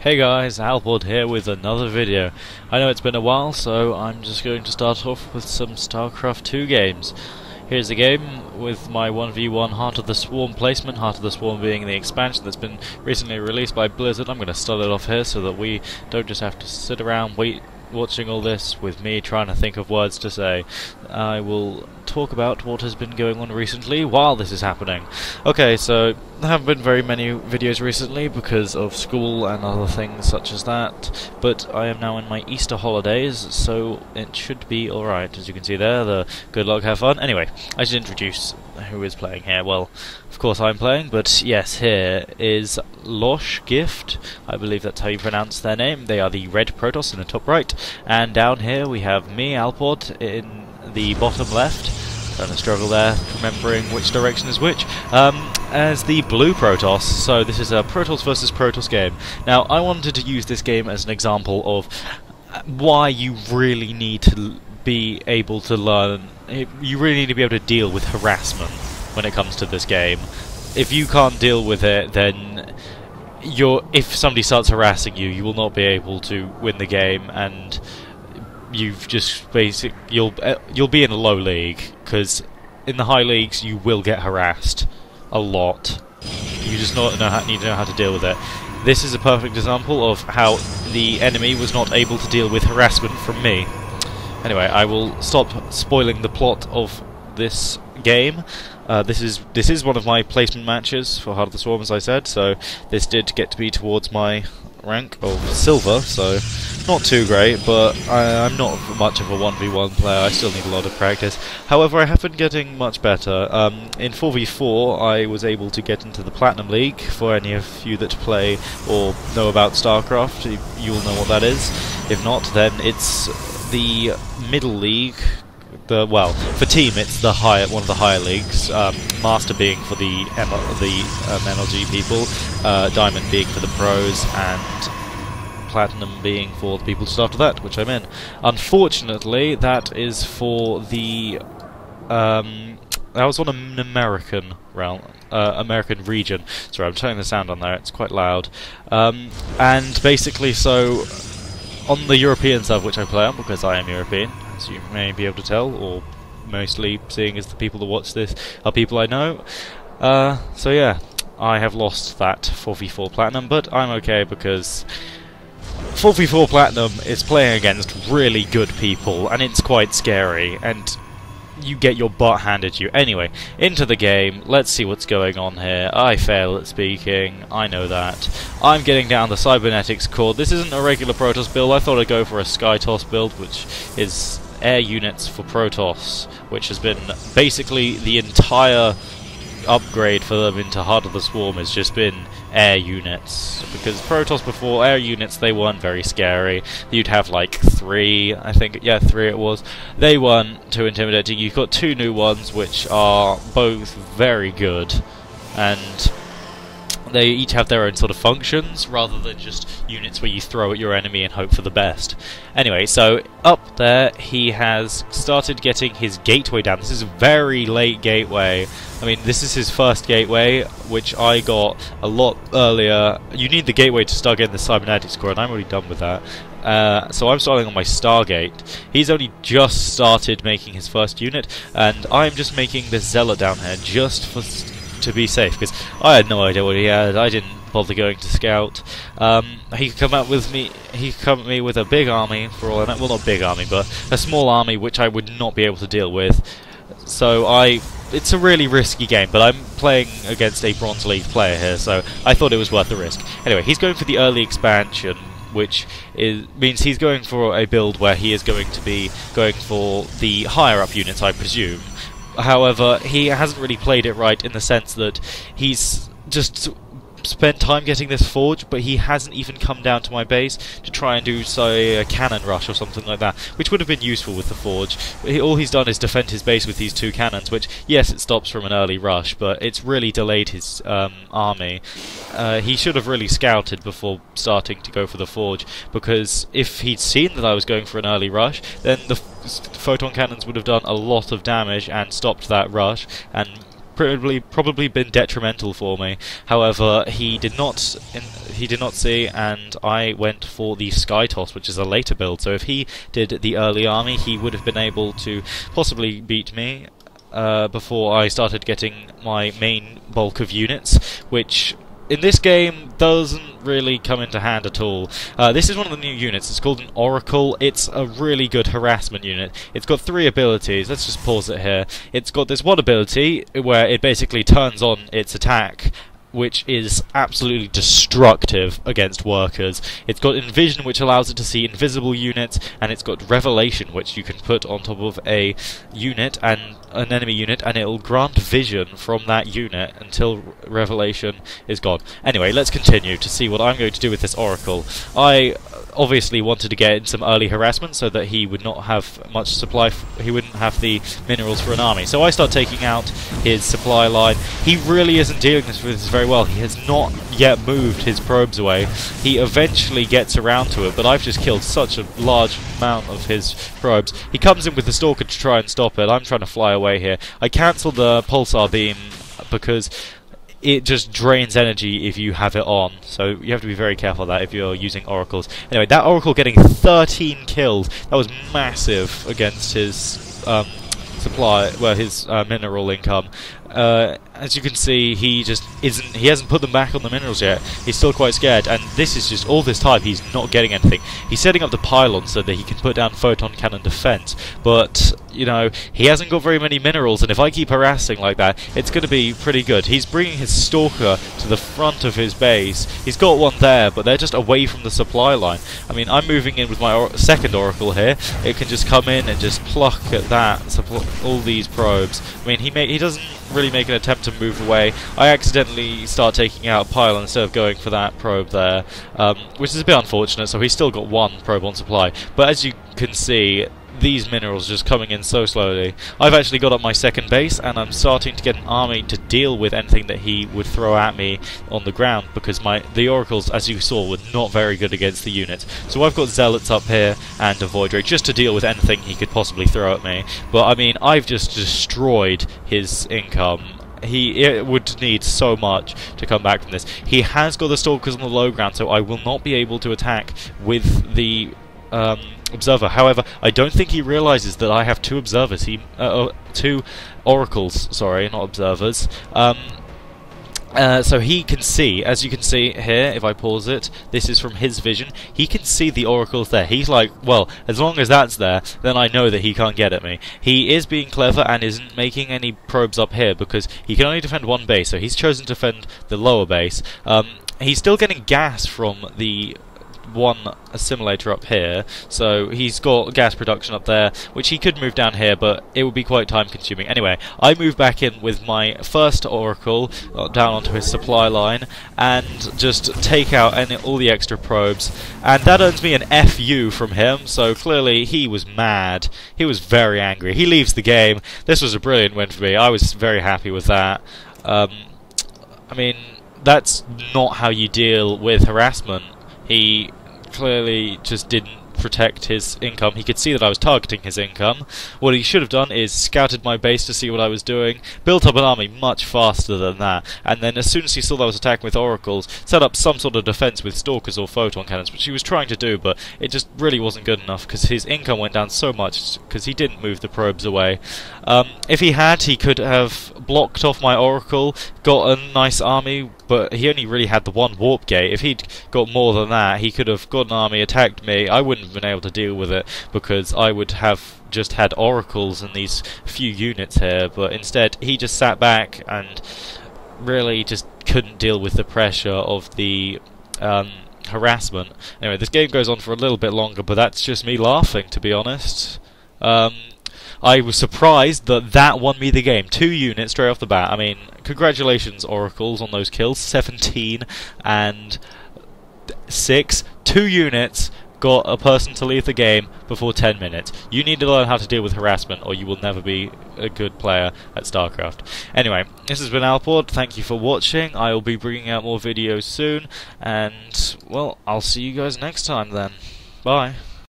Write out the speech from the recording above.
Hey guys, Alpod here with another video. I know it's been a while, so I'm just going to start off with some Starcraft 2 games. Here's the game with my 1v1 Heart of the Swarm placement, Heart of the Swarm being the expansion that's been recently released by Blizzard. I'm going to start it off here so that we don't just have to sit around watching all this with me trying to think of words to say. I will talk about what has been going on recently while this is happening. Okay, so there haven't been very many videos recently because of school and other things such as that, but I am now in my Easter holidays, so it should be alright. As you can see there, the good luck, have fun. Anyway, I should introduce who is playing here. Well, of course I'm playing, but yes, here is Losh Gift. I believe that's how you pronounce their name. They are the red Protoss in the top right, and down here we have me, Alpod, in the bottom left. Trying to struggle there, remembering which direction is which. As the blue Protoss, so this is a Protoss versus Protoss game. Now, I wanted to use this game as an example of why you really need to be able to learn. You really need to be able to deal with harassment when it comes to this game. If you can't deal with it, then if somebody starts harassing you, you will not be able to win the game, and you've just you'll be in a low league, because in the high leagues you will get harassed a lot. You just need to know how to deal with it. This is a perfect example of how the enemy was not able to deal with harassment from me. Anyway, I will stop spoiling the plot of this game. This is one of my placement matches for Heart of the Swarm, as I said, so this did get to be towards my rank of silver, so not too great, but I'm not much of a 1v1 player. I still need a lot of practice. However, I have been getting much better. In 4v4 I was able to get into the Platinum League. For any of you that play or know about Starcraft, you'll know what that is. If not, then it's the middle league. For team, it's one of the higher leagues. Master being for the MLG people, Diamond being for the pros, and Platinum being for the people just after that, which I'm in. Unfortunately, that is for the that was on an American realm, American region. Sorry, I'm turning the sound on there. It's quite loud. And basically, so on the European server, which I play on because I am European, as you may be able to tell, or mostly seeing as the people that watch this are people I know. So yeah, I have lost that 4v4 Platinum, but I'm okay because 4v4 Platinum is playing against really good people, and it's quite scary, and you get your butt handed to you. Anyway, into the game. Let's see what's going on here. I fail at speaking, I know that. I'm getting down the cybernetics core. This isn't a regular Protoss build. I thought I'd go for a Skytoss build, which is air units for Protoss, which has been basically the entire upgrade for them into Heart of the Swarm has just been air units, because Protoss before, air units, they weren't very scary. You'd have like 3, I think, yeah, 3 it was. They weren't too intimidating. You've got 2 new ones which are both very good, and they each have their own sort of functions, rather than just units where you throw at your enemy and hope for the best. Anyway, so up there he has started getting his gateway down. This is a very late gateway. I mean, this is his first gateway, which I got a lot earlier. You need the gateway to start getting the cybernetics core, and I'm already done with that. So I'm starting on my Stargate. He's only just started making his first unit, and I'm just making this Zealot down here just to be safe, because I had no idea what he had. I didn't bother going to scout. He could come at me with a big army, for all I know. Well, not big army, but a small army which I would not be able to deal with. So it's a really risky game, but I'm playing against a Bronze League player here, so I thought it was worth the risk. Anyway, he's going for the early expansion, which means he's going for a build where he is going to be going for the higher up units, I presume. However, he hasn't really played it right, in the sense that he's just spent time getting this forge, but he hasn't even come down to my base to try and do, say, a cannon rush or something like that, which would have been useful with the forge. All he's done is defend his base with these 2 cannons, which, yes, it stops from an early rush, but it's really delayed his army. He should have really scouted before starting to go for the forge, because if he'd seen that I was going for an early rush, then the photon cannons would have done a lot of damage and stopped that rush, and probably been detrimental for me. However, he did not see, and I went for the Sky Toss, which is a later build. So if he did the early army, he would have been able to possibly beat me before I started getting my main bulk of units, which in this game doesn't really come into hand at all. This is one of the new units. It's called an Oracle. It's a really good harassment unit. It's got 3 abilities. Let's just pause it here. It's got this one ability where it basically turns on its attack, which is absolutely destructive against workers. It's got Envision, which allows it to see invisible units, and it's got Revelation, which you can put on top of a unit and an enemy unit, and it'll grant vision from that unit until Revelation is gone. Anyway, let's continue to see what I'm going to do with this Oracle. I obviously wanted to get in some early harassment so that he would not have much supply, he wouldn't have the minerals for an army. So I start taking out his supply line. He really isn't dealing with this very well. He has not yet moved his probes away. He eventually gets around to it, but I've just killed such a large amount of his probes. He comes in with the Stalker to try and stop it. I'm trying to fly away here. I cancel the Pulsar Beam because it just drains energy if you have it on, so you have to be very careful of that if you're using oracles. Anyway, that oracle getting 13 kills, that was massive against his supply, well, his mineral income. As you can see, he hasn't put them back on the minerals yet. He's still quite scared, and this is just, all this time he's not getting anything. He's setting up the pylons so that he can put down photon cannon defense, but, you know, he hasn't got very many minerals, and if I keep harassing like that, it's going to be pretty good. He's bringing his Stalker to the front of his base. He's got one there, but they're just away from the supply line. I mean, I'm moving in with my second Oracle here. It can just come in and just pluck at that, all these probes. I mean, he doesn't really make an attempt to move away. I accidentally start taking out a pylon instead of going for that probe there, which is a bit unfortunate, so he's still got one probe on supply. But as you can see, these minerals just coming in so slowly. I've actually got up my second base, and I'm starting to get an army to deal with anything that he would throw at me on the ground, because the oracles, as you saw, were not very good against the units. So I've got zealots up here and a void ray just to deal with anything he could possibly throw at me. But I mean, I've just destroyed his income. It would need so much to come back from this. He has got the stalkers on the low ground, so I will not be able to attack with the observer. However, I don't think he realizes that I have 2 observers. 2 oracles, sorry, not observers. So he can see, as you can see here, if I pause it, this is from his vision, he can see the oracles there. He's like, well, as long as that's there, then I know that he can't get at me. He is being clever and isn't making any probes up here, because he can only defend one base, so he's chosen to defend the lower base. He's still getting gas from the one assimilator up here, so he's got gas production up there, which he could move down here, but it would be quite time consuming. Anyway, I move back in with my first oracle down onto his supply line and just take out all the extra probes, and that earns me an FU from him, so clearly he was mad. He was very angry. He leaves the game. This was a brilliant win for me. I was very happy with that. I mean, that's not how you deal with harassment. He clearly just didn't protect his income. He could see that I was targeting his income. What he should have done is scouted my base to see what I was doing, built up an army much faster than that, and then as soon as he saw that I was attacking with oracles, set up some sort of defense with stalkers or photon cannons, which he was trying to do, but it just really wasn't good enough because his income went down so much because he didn't move the probes away. If he had, he could have blocked off my oracle, got a nice army, but he only really had the one warp gate. If he'd got more than that, he could have got an army, attacked me. I wouldn't have been able to deal with it because I would have just had oracles and these few units here, but instead he just sat back and really just couldn't deal with the pressure of the harassment. Anyway, this game goes on for a little bit longer, but that's just me laughing, to be honest. I was surprised that that won me the game. 2 units straight off the bat. I mean, congratulations, Oracles, on those kills. 17 and 6. 2 units got a person to leave the game before 10 minutes. You need to learn how to deal with harassment, or you will never be a good player at StarCraft. Anyway, this has been Alpod. Thank you for watching. I will be bringing out more videos soon, and, well, I'll see you guys next time then. Bye.